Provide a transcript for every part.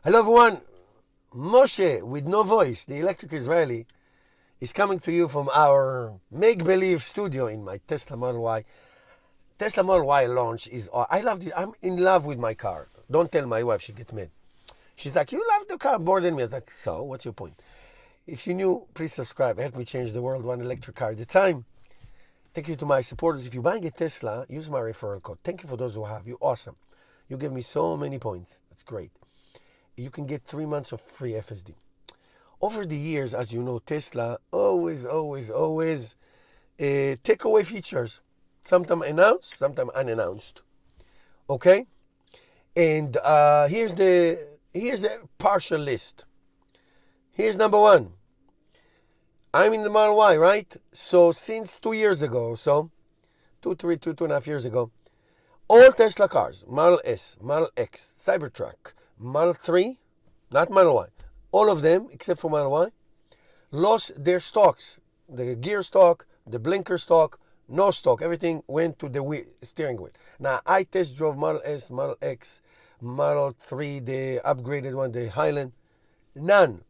Hello everyone, Moshe with no voice, the electric Israeli, is coming to you from our make-believe studio in my Tesla Model Y. Tesla Model Y launch is, I loved it, I'm in love with my car. Don't tell my wife, she'll get mad. She's like, you love the car more than me. I was like, so, what's your point? If you're new, please subscribe, help me change the world one electric car at a time. Thank you to my supporters. If you're buying a Tesla, use my referral code. Thank you for those who have, you're awesome. You give me so many points, that's great. You can get 3 months of free FSD. Over the years, as you know, Tesla always take away features. Sometimes announced, sometimes unannounced. Okay? And here's a partial list. Here's number one. I'm in the Model Y, right? So since 2 years ago, two and a half years ago, all Tesla cars, Model S, Model X, Cybertruck, Model 3, not Model Y, all of them, except for Model Y, lost their stocks. The gear stock, the blinker stock, no stock. Everything went to the steering wheel. Now, I test drove Model S, Model X, Model 3, the upgraded one, the Highland. None.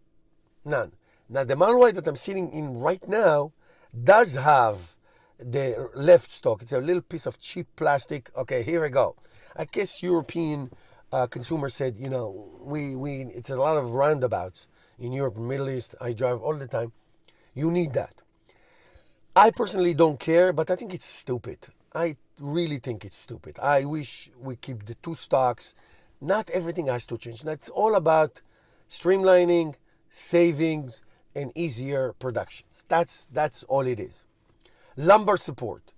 Now, the Model Y that I'm sitting in right now does have the left stock. It's a little piece of cheap plastic. Okay, here we go. I guess European consumer said, you know, it's a lot of roundabouts in Europe and Middle East. I drive all the time. You need that. I personally don't care, but I think it's stupid. I really think it's stupid. I wish we keep the two stocks. Not everything has to change. It's all about streamlining, savings, and easier productions. That's all it is. Lumbar support.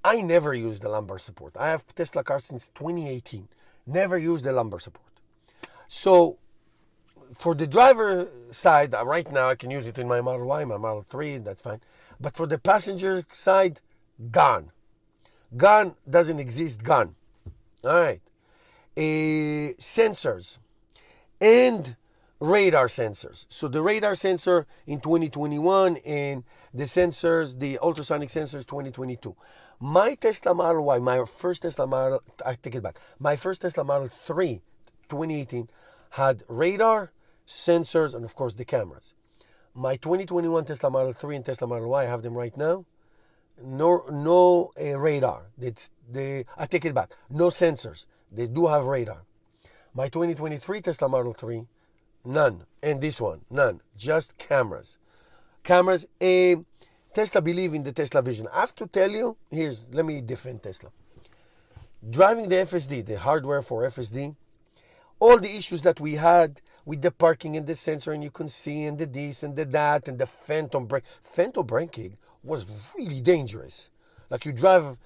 I never use the lumbar support. I have Tesla cars since 2018. Never used the lumbar support. So for the driver side, right now I can use it in my Model Y, my Model 3, that's fine. But for the passenger side, gone. Gone, doesn't exist, gone. All right. Sensors and radar sensors. So the radar sensor in 2021 and the sensors, the ultrasonic sensors 2022. My Tesla Model Y, my first Tesla Model, I take it back. My first Tesla Model 3, 2018, had radar, sensors, and of course the cameras. My 2021 Tesla Model 3 and Tesla Model Y, I have them right now. No radar. I take it back. No sensors. They do have radar. My 2023 Tesla Model 3, none. And this one, none. Just cameras. Cameras. Tesla believe in the Tesla vision. I have to tell you, let me defend Tesla. Driving the FSD, the hardware for FSD, all the issues that we had with the parking and the sensor, and you can see, and the this and the that, and the phantom brake. Phantom braking was really dangerous. Like you drive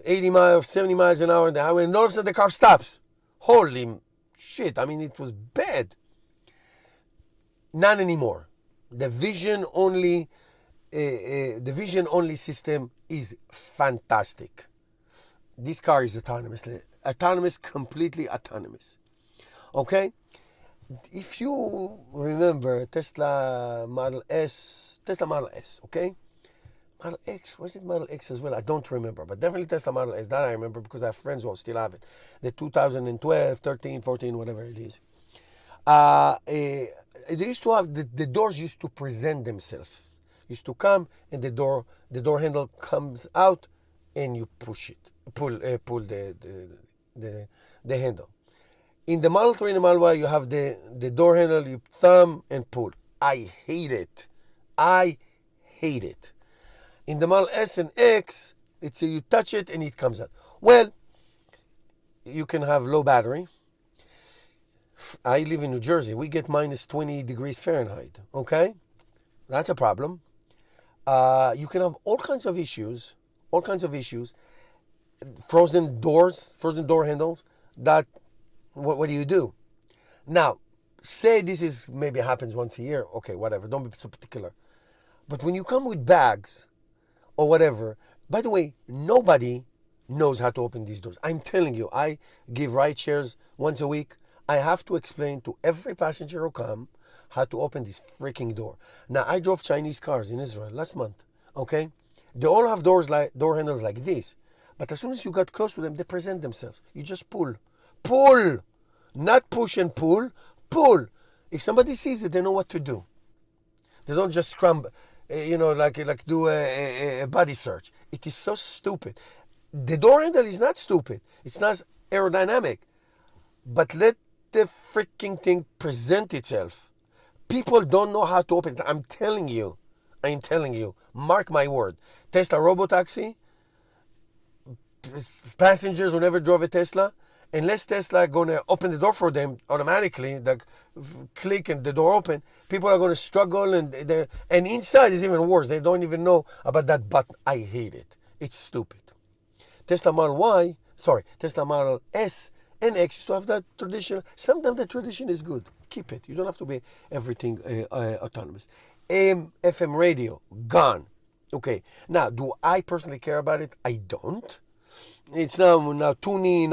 80 miles, 70 miles an hour on the highway, and all of a sudden the car stops. Holy shit, I mean, it was bad. Not anymore. The vision only system is fantastic. This car is autonomous, completely autonomous. Okay? If you remember Tesla Model S, okay? Model X, was it Model X as well? I don't remember, but definitely Tesla Model S. That I remember because I have friends who still have it. The 2012, 13, 14, whatever it is. They used to have, the doors used to present themselves. Used to come and the door handle comes out and you push it, pull the handle. In the Model 3 and the Model Y, you have the door handle, you thumb and pull. I hate it. In the Model S and X, it's you touch it and it comes out. Well, you can have low battery. I live in New Jersey. We get minus 20 degrees Fahrenheit. Okay? That's a problem. You can have all kinds of issues. Frozen door handles. What do you do? Now, say this is maybe happens once a year. Okay, whatever. Don't be so particular. But when you come with bags or whatever, by the way, nobody knows how to open these doors. I'm telling you, I give ride shares once a week. I have to explain to every passenger who come how to open this freaking door. Now, I drove Chinese cars in Israel last month, okay? They all have door handles like this. But as soon as you got close to them, they present themselves. You just pull. Pull! Not push and pull. pull. If somebody sees it, they know what to do. They don't just scramble, like do a body search. It is so stupid. The door handle is not stupid. It's not aerodynamic. But let the freaking thing present itself. People don't know how to open it. I'm telling you. Mark my word. Tesla Robotaxi, passengers who never drove a Tesla, unless Tesla gonna open the door for them automatically, like click and the door open, people are gonna struggle, and inside is even worse. They don't even know about that button. I hate it. It's stupid. Tesla Model S and X used to have that tradition. Sometimes the tradition is good. Keep it. You don't have to be everything autonomous. AM, FM radio, gone. Okay. Now, do I personally care about it? I don't. It's now TuneIn,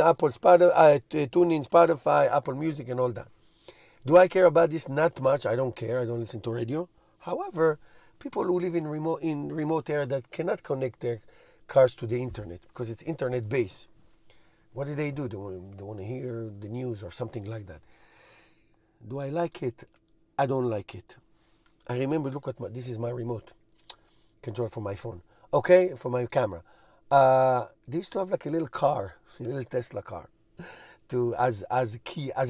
Spotify, Apple Music, and all that. Do I care about this? Not much. I don't care. I don't listen to radio. However, people who live in remote area that cannot connect their cars to the internet because it's internet based. What do? They want to hear the news or something like that. Do I like it? I don't like it. I remember, this is my remote control for my phone. Okay, for my camera. They used to have like a little car, a little Tesla car, as a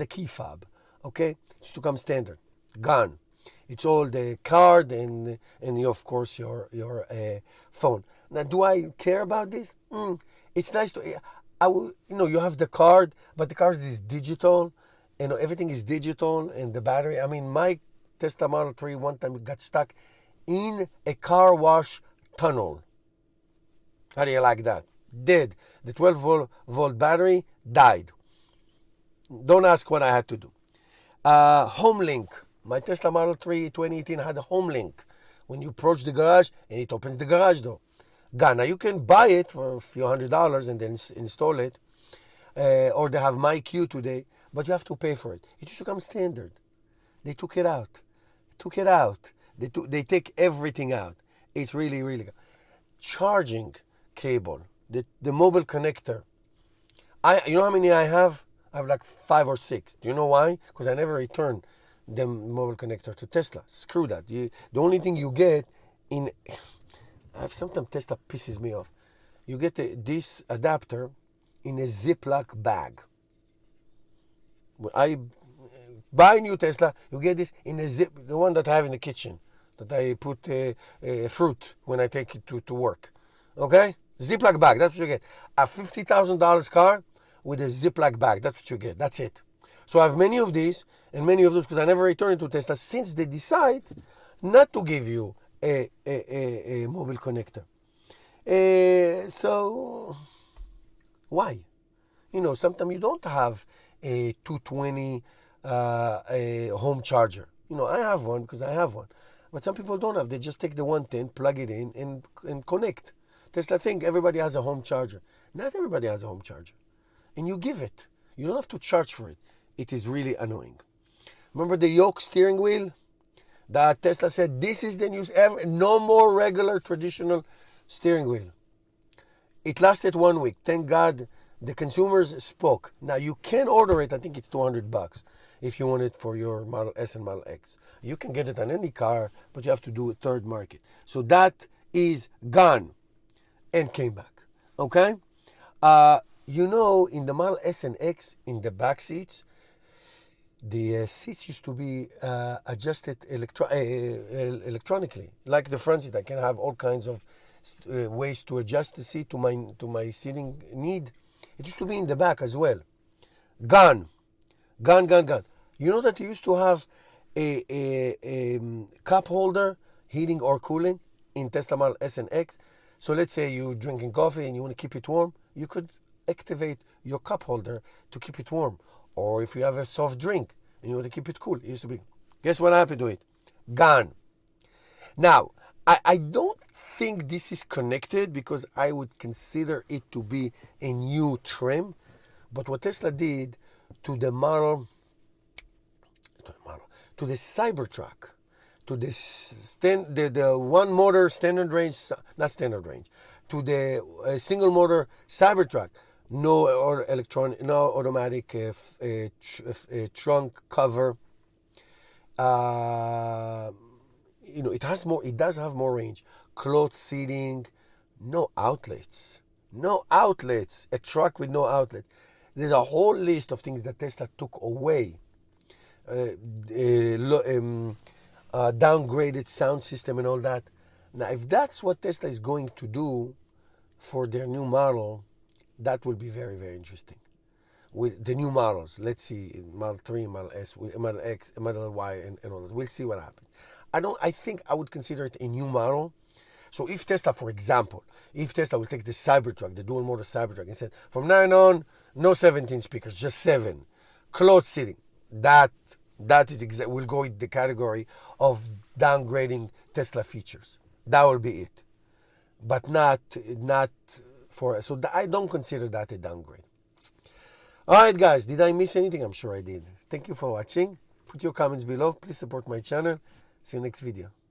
key fob. Okay, it used to come standard, gone. It's all the card and of course your phone. Now, do I care about this? It's nice to. You have the card, but the card is digital. Everything is digital, and the battery. I mean, my Tesla Model 3 one time got stuck in a car wash tunnel. How do you like that? Dead. The 12-volt battery died. Don't ask what I had to do. Home link. My Tesla Model 3 2018 had a home link. When you approach the garage, and it opens the garage door. Gone. Now, you can buy it for a few $100s and then install it. Or they have MyQ today, but you have to pay for it. It used to come standard. They took it out. They take everything out. It's really, really good. Charging cable, the mobile connector. You know how many I have? I have like 5 or 6. Do you know why? Because I never return the mobile connector to Tesla. Screw that. The only thing you get sometimes Tesla pisses me off. You get this adapter in a Ziploc bag. When I buy a new Tesla, you get this in the one that I have in the kitchen, that I put fruit when I take it to work. Okay? Ziploc bag, that's what you get. A $50,000 car with a Ziploc bag, that's what you get. That's it. So I have many of these, and many of those, because I never return it to Tesla, since they decide not to give you a mobile connector. So, why? Sometimes you don't have a 220 a home charger. I have one because I have one. But some people don't have. They just take the 110, plug it in, and connect. Tesla think everybody has a home charger. Not everybody has a home charger. And you give it. You don't have to charge for it. It is really annoying. Remember the yoke steering wheel? That Tesla said, this is the news ever. No more regular traditional steering wheel. It lasted 1 week. Thank God the consumers spoke. Now you can order it. I think it's $200 if you want it for your Model S and Model X. You can get it on any car, but you have to do a third market. So that is gone and came back. Okay? In the Model S and X, in the back seats, the seats used to be adjusted electronically. Like the front seat, I can have all kinds of ways to adjust the seat to my seating need. It used to be in the back as well. Gone. You know that you used to have a cup holder, heating or cooling, in Tesla Model S and X. So let's say you're drinking coffee and you want to keep it warm. You could activate your cup holder to keep it warm. Or if you have a soft drink and you want to keep it cool, it used to be. Guess what happened to it? Gone. Now, I don't think this is connected because I would consider it to be a new trim. But what Tesla did to the Cybertruck, to the one motor standard range, not standard range, to the single motor Cybertruck, no automatic trunk cover, Uh, it does have more range. Cloth seating, no outlets. No outlets. A truck with no outlets. There's a whole list of things that Tesla took away. Downgraded sound system and all that. Now, if that's what Tesla is going to do for their new model, that will be very, very interesting. With the new models, let's see, Model 3, Model S, Model X, Model Y, and all that. We'll see what happens. I think I would consider it a new model. So if Tesla, for example, if Tesla will take the Cybertruck, the dual motor Cybertruck, and said, from now on, no 17 speakers, just 7. Closed seating. That will go in the category of downgrading Tesla features. That will be it. But not for, so I don't consider that a downgrade. All right, guys, did I miss anything? I'm sure I did. Thank you for watching. Put your comments below. Please support my channel. See you next video.